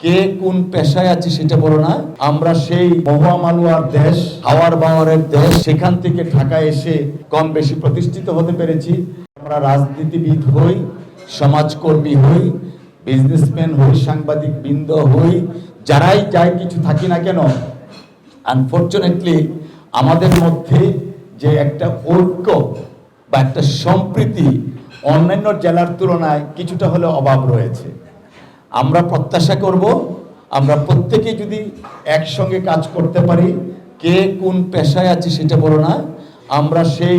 কে কোন পেশায় আছে সেটা বলো না, আমরা সেই মহুয়া মালুয়ার দেশ, হাওয়ার বাওয়ারের দেশ, সেখান থেকে ঢাকায় এসে কম বেশি প্রতিষ্ঠিত হতে পেরেছি। আমরা রাজনীতিবিদ হই, সমাজকর্মী হই, বিজনেসম্যান হই, সাংবাদিক বৃন্দ হই, যারাই যাই কিছু থাকি না কেন, আনফরচুনেটলি আমাদের মধ্যে যে একটা ঐক্য বা একটা সম্প্রীতি অন্যান্য জেলার তুলনায় কিছুটা হলেও অভাব রয়েছে। আমরা প্রত্যাশা করব আমরা প্রত্যেকে যদি একসঙ্গে কাজ করতে পারি, কে কোন পেশায় আছে সেটা বলো না, আমরা সেই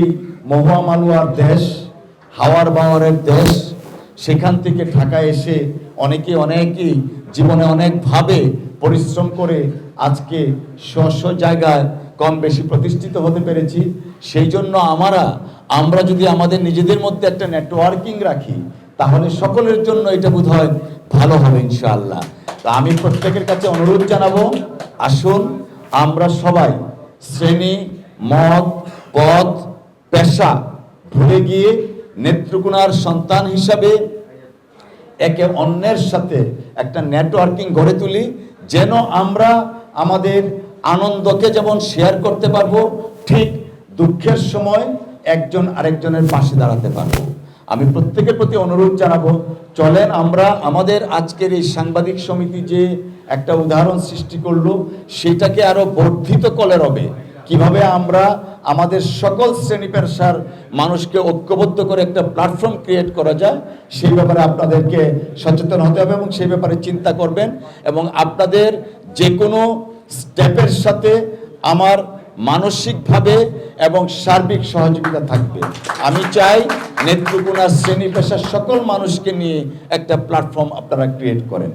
মহুয়া মালুয়ার দেশ, হাওয়ার বাওয়ারের দেশ, সেখান থেকে ঢাকায় এসে অনেকেই জীবনে অনেকভাবে পরিশ্রম করে আজকে স্ব জায়গায় কম বেশি প্রতিষ্ঠিত হতে পেরেছি। সেই জন্য আমরা যদি আমাদের নিজেদের মধ্যে একটা নেটওয়ার্কিং রাখি, তাহলে সকলের জন্য এটা বোধহয় ভালো হবে ইনশাআল্লাহ। তা আমি প্রত্যেকের কাছে অনুরোধ জানাবো, আসুন আমরা সবাই শ্রেণী, মত, পদ, পেশা ভুলে গিয়ে নেত্রকোনার সন্তান হিসাবে একে অন্যের সাথে একটা নেটওয়ার্কিং গড়ে তুলি, যেন আমরা আমাদের আনন্দকে যেমন শেয়ার করতে পারবো, ঠিক দুঃখের সময় একজন আরেকজনের পাশে দাঁড়াতে পারবো। আমি প্রত্যেকের প্রতি অনুরোধ জানাবো, চলেন আমরা আমাদের আজকের এই সাংবাদিক সমিতি যে একটা উদাহরণ সৃষ্টি করলো, সেটাকে আরো বর্ধিত করে রবে কিভাবে আমরা আমাদের সকল শ্রেণী পেশার মানুষকে ঐক্যবদ্ধ করে একটা প্ল্যাটফর্ম ক্রিয়েট করা যায়, সেই ব্যাপারে আপনাদেরকে সচেতন হতে হবে এবং সেই ব্যাপারে চিন্তা করবেন। এবং আপনাদের যে কোনো স্টেপের সাথে আমার মানসিকভাবে এবং সার্বিক সহযোগিতা থাকবে। আমি চাই নেত্রকোনার শ্রেণী পেশার সকল মানুষকে নিয়ে একটা প্ল্যাটফর্ম আপনারা ক্রিয়েট করেন।